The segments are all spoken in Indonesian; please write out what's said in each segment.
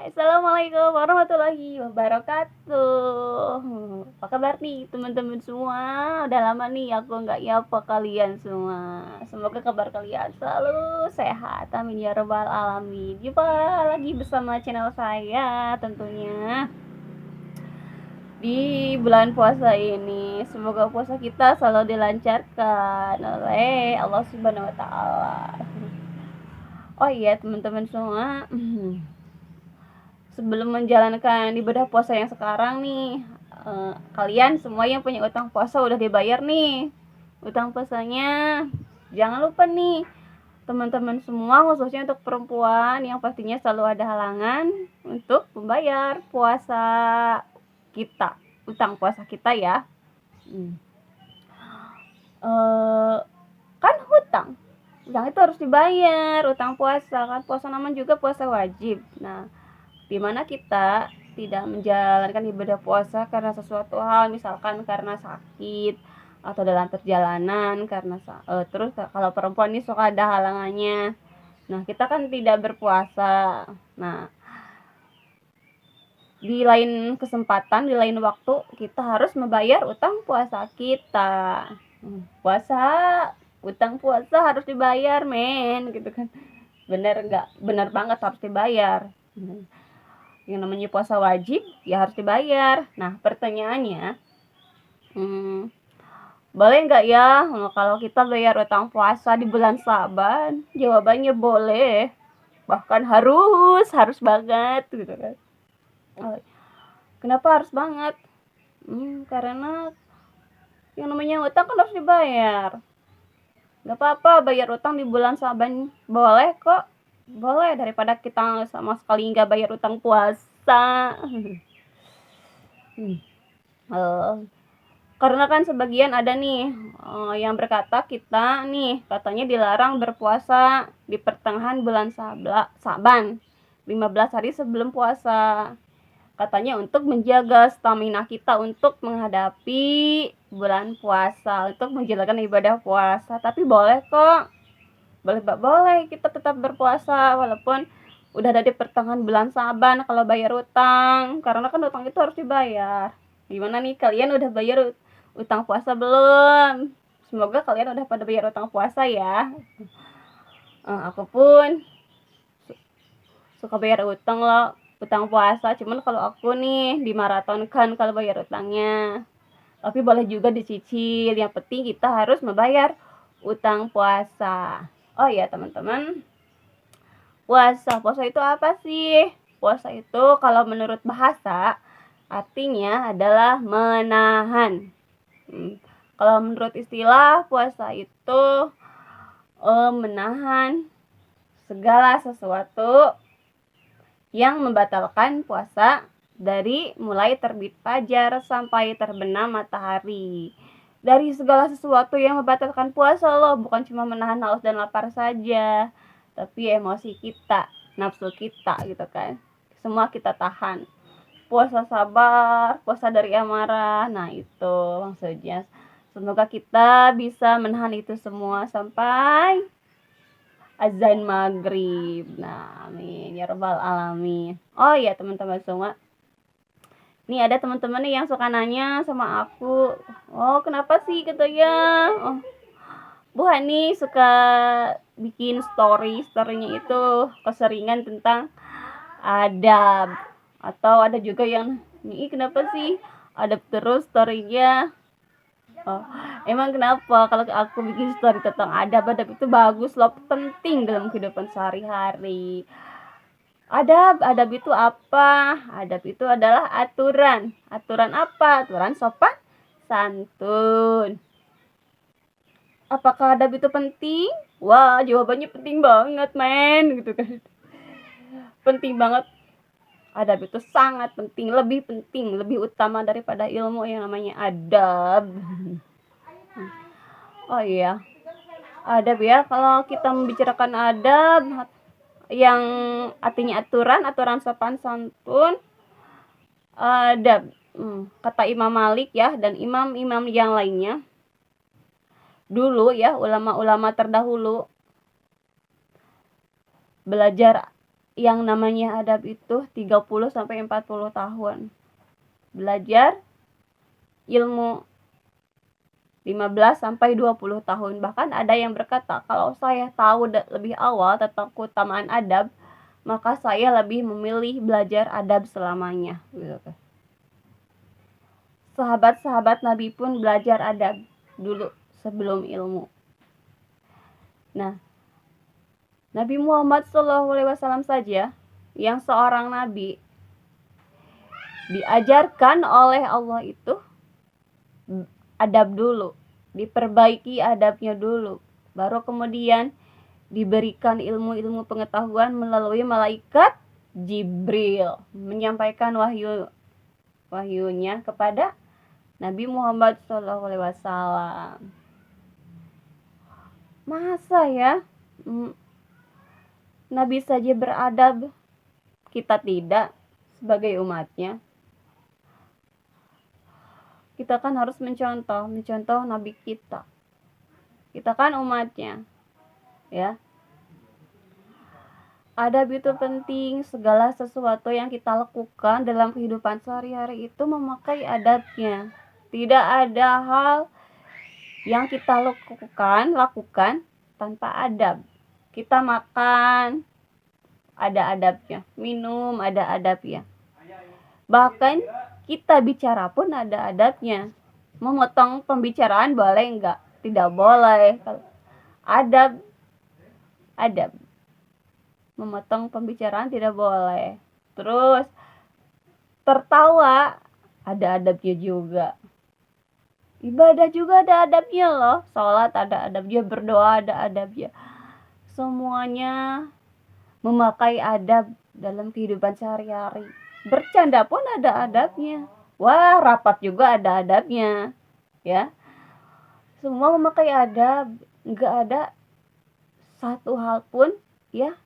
Assalamualaikum warahmatullahi wabarakatuh. Apa kabar nih teman-teman semua? Udah lama nih aku nggak nyapa kalian semua. Semoga kabar kalian selalu sehat. Amin ya rabbal alamin. Jumpa lagi bersama channel saya tentunya di bulan puasa ini. Semoga puasa kita selalu dilancarkan oleh Allah Subhanahu wa taala. Oh iya teman-teman semua. Sebelum menjalankan ibadah puasa yang sekarang nih, kalian semua yang punya utang puasa udah dibayar nih utang puasanya. Jangan lupa nih teman-teman semua, khususnya untuk perempuan yang pastinya selalu ada halangan untuk membayar puasa kita, utang puasa kita ya. Kan hutang itu harus dibayar, utang puasa kan, puasa namanya juga puasa wajib. Nah, dimana kita tidak menjalankan ibadah puasa karena sesuatu hal, misalkan karena sakit atau dalam perjalanan, karena terus kalau perempuan ini suka ada halangannya, nah kita kan tidak berpuasa. Nah, di lain kesempatan, di lain waktu kita harus membayar utang puasa kita. Utang puasa harus dibayar men, gitu kan. Bener banget harus dibayar. Yang namanya puasa wajib ya harus dibayar. Nah pertanyaannya, boleh nggak ya kalau kita bayar utang puasa di bulan Sa'ban? Jawabannya boleh, bahkan harus banget gitu kan. Kenapa harus banget? Karena yang namanya utang kan harus dibayar. Gak apa-apa bayar utang di bulan Sa'ban, boleh kok. Boleh daripada kita sama sekali nggak bayar utang puasa. Karena kan sebagian ada nih yang berkata kita nih katanya dilarang berpuasa di pertengahan bulan Sa'ban, 15 hari sebelum puasa. Katanya untuk menjaga stamina kita untuk menghadapi bulan puasa, untuk menjalankan ibadah puasa. Tapi boleh kok. Boleh kita tetap berpuasa walaupun udah ada di pertengahan bulan Sa'ban kalau bayar utang, karena kan utang itu harus dibayar. Gimana nih, kalian udah bayar utang puasa belum? Semoga kalian udah pada bayar utang puasa ya. Aku pun suka bayar utang loh, utang puasa. Cuman kalau aku nih dimaratonkan kalau bayar utangnya. Tapi boleh juga dicicil, yang penting kita harus membayar utang puasa. Oh ya teman-teman, puasa itu apa sih? Puasa itu kalau menurut bahasa artinya adalah menahan. Kalau menurut istilah, puasa itu menahan segala sesuatu yang membatalkan puasa dari mulai terbit fajar sampai terbenam matahari. Dari segala sesuatu yang membatalkan puasa loh, bukan cuma menahan haus dan lapar saja, tapi emosi kita, nafsu kita gitu kan. Semua kita tahan. Puasa sabar, puasa dari amarah. Nah, itu maksudnya. Semoga kita bisa menahan itu semua sampai azan maghrib. Nah, amin ya rabbal alamin. Oh iya teman-teman semua, nih ada teman-teman nih yang suka nanya sama aku, oh kenapa sih katanya, Bu Hani suka bikin storynya itu keseringan tentang adab, atau ada juga yang nih kenapa sih adab terus storynya. Emang kenapa? Kalau aku bikin story tentang adab itu bagus loh, penting dalam kehidupan sehari-hari. Adab itu apa? Adab itu adalah aturan. Aturan apa? Aturan sopan santun. Apakah adab itu penting? Wah, jawabannya penting banget, men, gitu kan. Penting banget. Adab itu sangat penting, lebih utama daripada ilmu yang namanya adab. Oh iya. Adab ya, kalau kita membicarakan adab yang artinya aturan sopan santun, adab, kata Imam Malik ya, dan imam-imam yang lainnya dulu ya, ulama-ulama terdahulu belajar Yang namanya adab itu 30 sampai 40 tahun. Belajar ilmu 15 sampai 20 tahun. Bahkan ada yang berkata, kalau saya tahu lebih awal tentang keutamaan adab, maka saya lebih memilih belajar adab selamanya. Sahabat-sahabat Nabi pun belajar adab dulu sebelum ilmu. Nah, Nabi Muhammad SAW saja yang seorang nabi diajarkan oleh Allah itu adab dulu, diperbaiki adabnya dulu, baru kemudian diberikan ilmu-ilmu pengetahuan melalui malaikat Jibril menyampaikan wahyunya kepada Nabi Muhammad SAW. Masa ya Nabi saja beradab, kita tidak sebagai umatnya? Kita kan harus mencontoh Nabi kita. Kita kan umatnya, ya. Adab itu penting, segala sesuatu yang kita lakukan dalam kehidupan sehari-hari itu memakai adabnya. Tidak ada hal yang kita lakukan tanpa adab. Kita makan, ada adabnya. Minum, ada adabnya. Bahkan kita bicara pun ada adabnya. Memotong pembicaraan boleh enggak? Tidak boleh. Adab. Memotong pembicaraan tidak boleh. Terus tertawa, ada adabnya juga. Ibadah juga ada adabnya loh. Sholat ada adabnya, berdoa ada adabnya. Semuanya memakai adab dalam kehidupan sehari-hari. Bercanda pun ada adabnya. Wah, rapat juga ada adabnya. Ya. Semua memakai adab. Enggak ada satu hal pun ya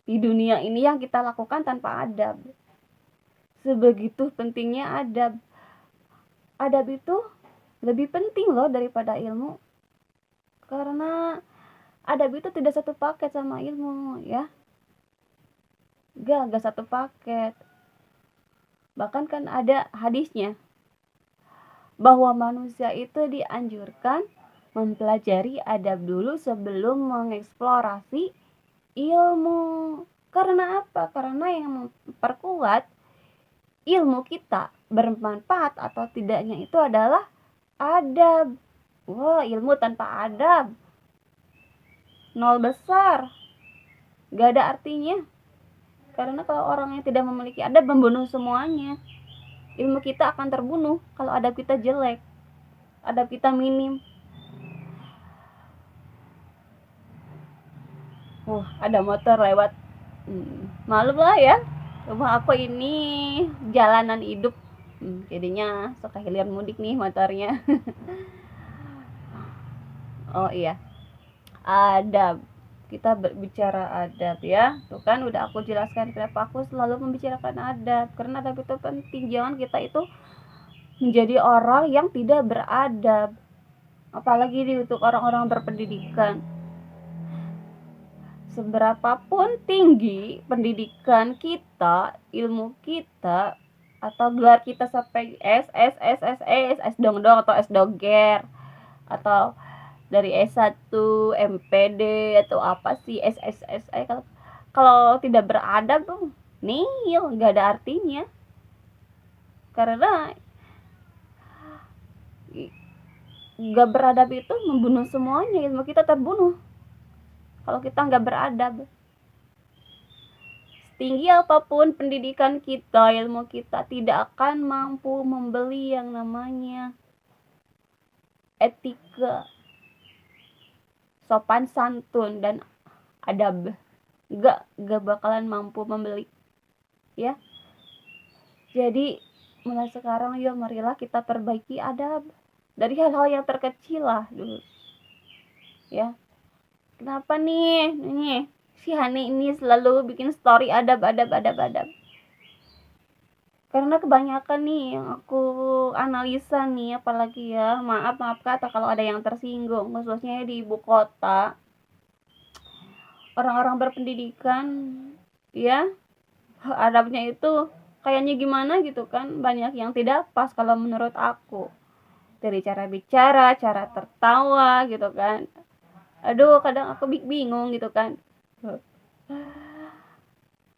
di dunia ini yang kita lakukan tanpa adab. Sebegitu pentingnya adab. Adab itu lebih penting loh daripada ilmu. Karena adab itu tidak satu paket sama ilmu, ya. Gak satu paket. Bahkan kan ada hadisnya bahwa manusia itu dianjurkan mempelajari adab dulu sebelum mengeksplorasi ilmu. Karena apa? Karena yang memperkuat ilmu kita bermanfaat atau tidaknya itu adalah adab. Wah, ilmu tanpa adab nol besar, gak ada artinya. Karena kalau orang yang tidak memiliki adab membunuh semuanya. Ilmu kita akan terbunuh kalau adab kita jelek, adab kita minim. Ada motor lewat. Malu lah ya, rumah aku ini jalanan hidup. Jadinya suka hilir mudik nih motornya. Oh iya, adab. Kita berbicara adab ya. Tuh kan udah aku jelaskan kenapa aku selalu membicarakan adab. Karena adab itu penting. Jangan kita itu menjadi orang yang tidak beradab. Apalagi untuk orang-orang berpendidikan. Seberapapun tinggi pendidikan kita, ilmu kita, atau gelar kita sampai S dong atau S doger, atau dari S1, MPD atau apa sih SSSI, kalau tidak beradab tuh nihil, nggak ada artinya. Karena nggak beradab itu membunuh semuanya, ilmu kita terbunuh kalau kita nggak beradab. Setinggi apapun pendidikan kita, ilmu kita tidak akan mampu membeli yang namanya etika, sopan santun, dan adab. Gak bakalan mampu membeli, ya. Jadi mulai sekarang yuk marilah kita perbaiki adab dari hal-hal yang terkecil lah dulu, ya. Kenapa nih si Hani ini selalu bikin story adab. Karena kebanyakan nih yang aku analisa nih, apalagi ya, maaf kata kalau ada yang tersinggung, khususnya di ibu kota. Orang-orang berpendidikan ya. Adabnya itu kayaknya gimana gitu kan, banyak yang tidak pas kalau menurut aku. Dari cara bicara, cara tertawa gitu kan. Aduh, kadang aku bingung gitu kan.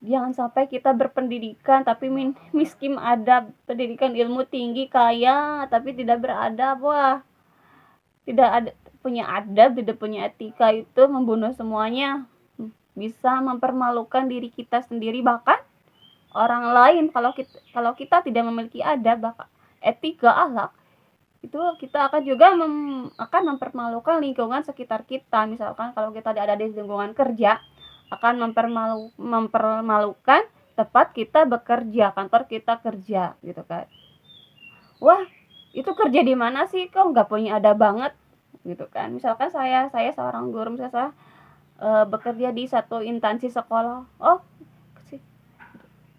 Jangan sampai kita berpendidikan tapi miskin adab, pendidikan ilmu tinggi kaya tapi tidak beradab. Wah, tidak ada punya adab, tidak punya etika itu membunuh semuanya. Bisa mempermalukan diri kita sendiri, bahkan orang lain. Kalau kita tidak memiliki adab, bahkan etika, akhlak, itu kita akan juga akan mempermalukan lingkungan sekitar kita. Misalkan kalau kita ada di lingkungan kerja, akan mempermalukan tempat kita bekerja, kantor kita kerja gitu kan. Wah, itu kerja di mana sih, kok nggak punya adab banget gitu kan. Misalkan saya seorang guru, misalnya saya bekerja di satu instansi sekolah. Oh,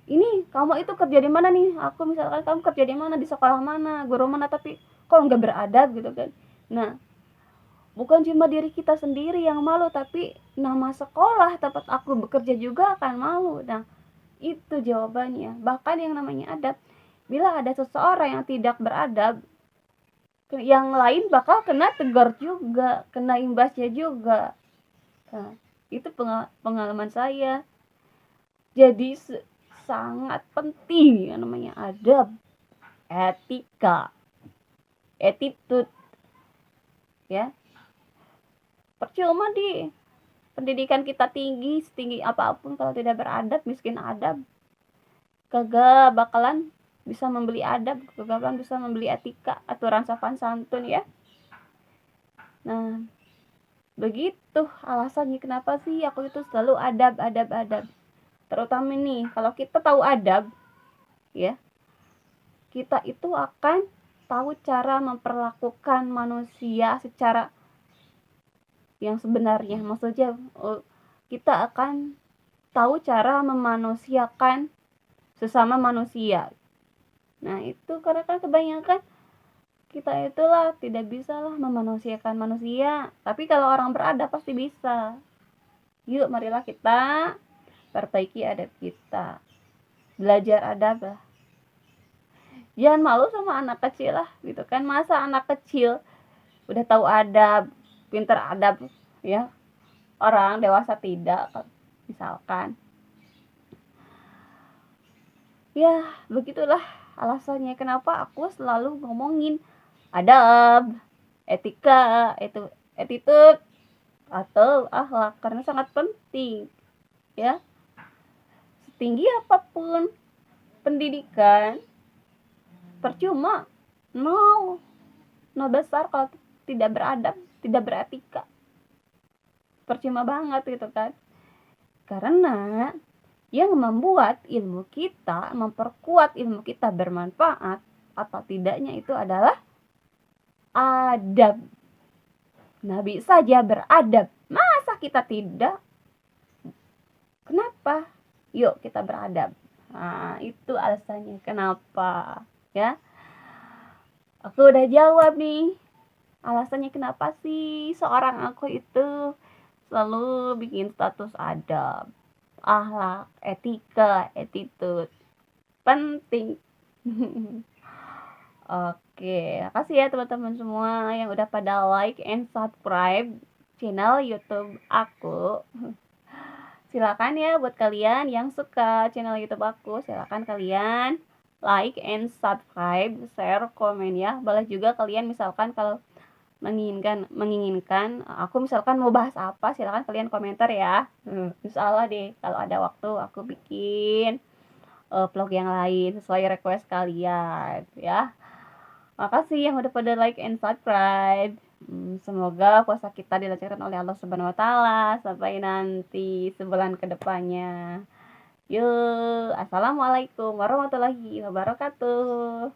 ini kamu itu kerja di mana nih? Aku misalkan, kamu kerja di mana, di sekolah mana, guru mana, tapi kok nggak beradab gitu kan. Nah, bukan cuma diri kita sendiri yang malu, tapi nama sekolah tempat aku bekerja juga akan malu. Nah, itu jawabannya. Bahkan yang namanya adab, bila ada seseorang yang tidak beradab, yang lain bakal kena tegur juga, kena imbasnya juga. Nah, itu pengalaman saya. Jadi sangat penting yang namanya adab, etika, attitude, ya. Percuma di pendidikan kita tinggi, setinggi apapun kalau tidak beradab, miskin adab, kagak bakalan bisa membeli adab, kagak bakalan bisa membeli etika, aturan sopan santun ya. Nah, begitu alasannya kenapa sih aku itu selalu adab. Terutama nih, kalau kita tahu adab, ya, kita itu akan tahu cara memperlakukan manusia secara yang sebenarnya. Maksudnya kita akan tahu cara memanusiakan sesama manusia. Nah, itu karena kan kebanyakan kita itulah tidak bisalah memanusiakan manusia. Tapi kalau orang beradab pasti bisa. Yuk, marilah kita perbaiki adab kita. Belajar adab lah. Jangan malu sama anak kecil lah gitu kan. Masa anak kecil udah tahu adab, pinter adab ya, orang dewasa tidak, misalkan. Ya, begitulah alasannya kenapa aku selalu ngomongin adab, etika, itu attitude atau akhlak, karena sangat penting ya. Setinggi apapun pendidikan, percuma no besar kalau tidak beradab, tidak beretika, percuma banget gitu kan. Karena yang membuat ilmu kita, memperkuat ilmu kita bermanfaat atau tidaknya itu adalah adab. Nabi saja beradab, masa kita tidak? Kenapa? Yuk kita beradab. Nah, itu alasannya kenapa ya. Aku udah jawab nih alasannya kenapa sih seorang aku itu selalu bikin status adab, akhlak, etika, attitude. Penting. Oke, makasih ya teman-teman semua yang udah pada like and subscribe channel YouTube aku. Silakan ya buat kalian yang suka channel YouTube aku, silakan kalian like and subscribe, share, komen ya. Boleh juga kalian misalkan kalau menginginkan aku misalkan mau bahas apa, silakan kalian komentar ya. Insyaallah deh kalau ada waktu aku bikin vlog yang lain sesuai request kalian ya. Makasih yang udah pada like and subscribe. Semoga puasa kita dilancarkan oleh Allah Subhanahu wa taala sampai nanti sebulan ke depannya. Yuk, assalamualaikum warahmatullahi wabarakatuh.